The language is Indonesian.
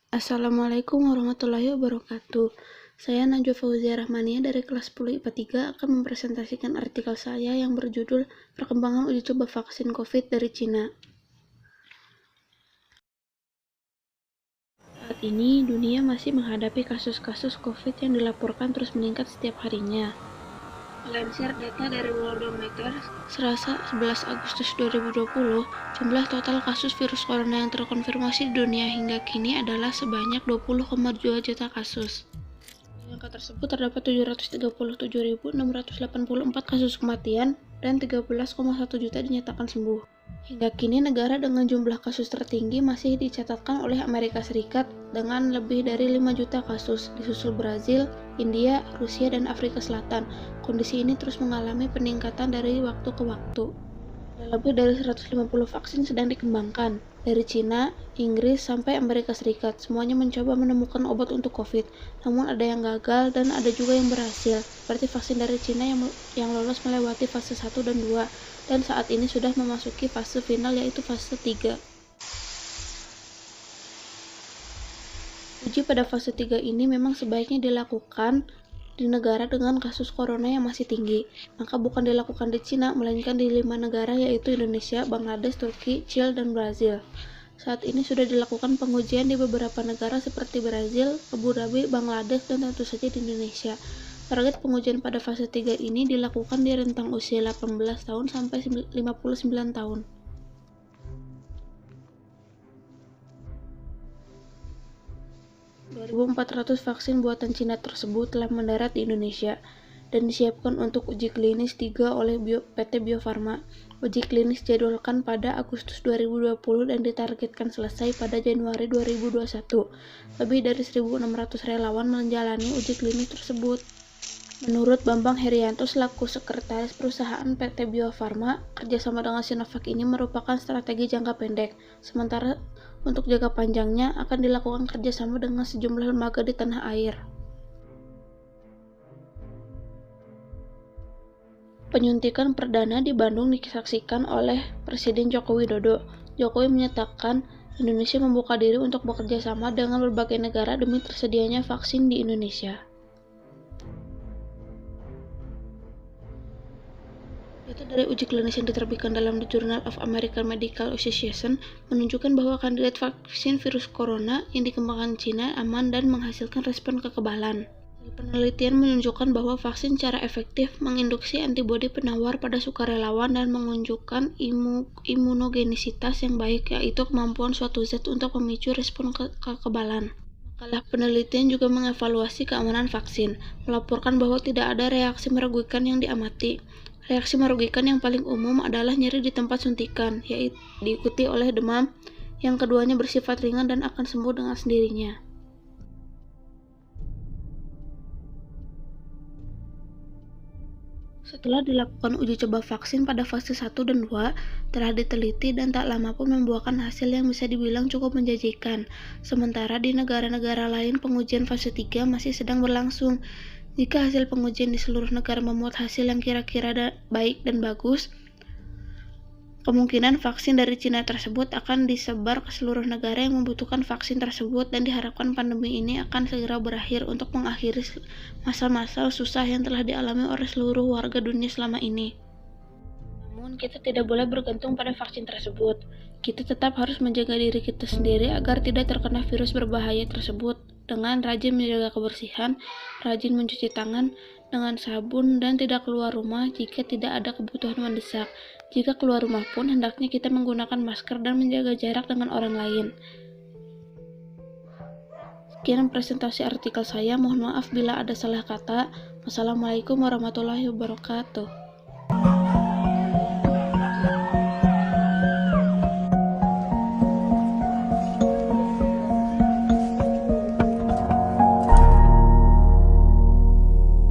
Assalamualaikum warahmatullahi wabarakatuh. Saya Najwa Fauzia Rahmania dari kelas 10 IPA 3 akan mempresentasikan artikel saya yang berjudul Perkembangan Uji Coba Vaksin COVID dari Cina. Saat ini, dunia masih menghadapi kasus-kasus COVID yang dilaporkan terus meningkat setiap harinya. Melansir data dari Worldometer, Selasa 11 Agustus 2020, jumlah total kasus virus corona yang terkonfirmasi di dunia hingga kini adalah sebanyak 20,2 juta kasus. Di angka tersebut terdapat 737.684 kasus kematian dan 13,1 juta dinyatakan sembuh. Hingga kini negara dengan jumlah kasus tertinggi masih dicatatkan oleh Amerika Serikat dengan lebih dari 5 juta kasus, disusul Brazil, India, Rusia, dan Afrika Selatan. Kondisi ini terus mengalami peningkatan dari waktu ke waktu. Lebih dari 150 vaksin sedang dikembangkan, dari Cina, Inggris, sampai Amerika Serikat. Semuanya mencoba menemukan obat untuk COVID, namun ada yang gagal dan ada juga yang berhasil, seperti vaksin dari Cina yang lolos melewati fase 1 dan 2, dan saat ini sudah memasuki fase final yaitu fase 3. Uji pada fase 3 ini memang sebaiknya dilakukan di negara dengan kasus corona yang masih tinggi, maka bukan dilakukan di Cina, melainkan di 5 negara yaitu Indonesia, Bangladesh, Turki, Chile, dan Brazil. Saat ini sudah dilakukan pengujian di beberapa negara seperti Brazil, Abu Dhabi, Bangladesh, dan tentu saja di Indonesia. Target pengujian pada fase 3 ini dilakukan di rentang usia 18 tahun sampai 59 tahun. .400 vaksin buatan Cina tersebut telah mendarat di Indonesia dan disiapkan untuk uji klinis 3 oleh PT Bio Farma. Uji klinis dijadwalkan pada Agustus 2020 dan ditargetkan selesai pada Januari 2021. Lebih dari 1.600 relawan menjalani uji klinis tersebut. Menurut Bambang Herianto selaku sekretaris perusahaan PT Bio Farma, kerjasama dengan Sinovac ini merupakan strategi jangka pendek. Sementara untuk jangka panjangnya akan dilakukan kerjasama dengan sejumlah lembaga di tanah air. Penyuntikan perdana di Bandung disaksikan oleh Presiden Joko Widodo. Jokowi menyatakan Indonesia membuka diri untuk bekerja sama dengan berbagai negara demi tersedianya vaksin di Indonesia. Data dari uji klinis yang diterbitkan dalam The Journal of American Medical Association menunjukkan bahwa kandidat vaksin virus corona yang dikembangkan Cina aman dan menghasilkan respon kekebalan. Penelitian menunjukkan bahwa vaksin secara efektif menginduksi antibodi penawar pada sukarelawan dan menunjukkan imunogenisitas yang baik, yaitu kemampuan suatu zat untuk memicu respon kekebalan. Makalah penelitian juga mengevaluasi keamanan vaksin, melaporkan bahwa tidak ada reaksi merugikan yang diamati. Reaksi merugikan yang paling umum adalah nyeri di tempat suntikan, yaitu diikuti oleh demam, yang keduanya bersifat ringan dan akan sembuh dengan sendirinya. Setelah dilakukan uji coba vaksin pada fase 1 dan 2, telah diteliti dan tak lama pun membuahkan hasil yang bisa dibilang cukup menjanjikan. Sementara di negara-negara lain pengujian fase 3 masih sedang berlangsung. Jika hasil pengujian di seluruh negara memuat hasil yang kira-kira baik dan bagus, kemungkinan vaksin dari Cina tersebut akan disebar ke seluruh negara yang membutuhkan vaksin tersebut dan diharapkan pandemi ini akan segera berakhir untuk mengakhiri masa-masa susah yang telah dialami oleh seluruh warga dunia selama ini. Namun kita tidak boleh bergantung pada vaksin tersebut. Kita tetap harus menjaga diri kita sendiri agar tidak terkena virus berbahaya tersebut dengan rajin menjaga kebersihan, rajin mencuci tangan dengan sabun, dan tidak keluar rumah jika tidak ada kebutuhan mendesak. Jika keluar rumah pun, hendaknya kita menggunakan masker dan menjaga jarak dengan orang lain. Sekian presentasi artikel saya, mohon maaf bila ada salah kata. Wassalamualaikum warahmatullahi wabarakatuh.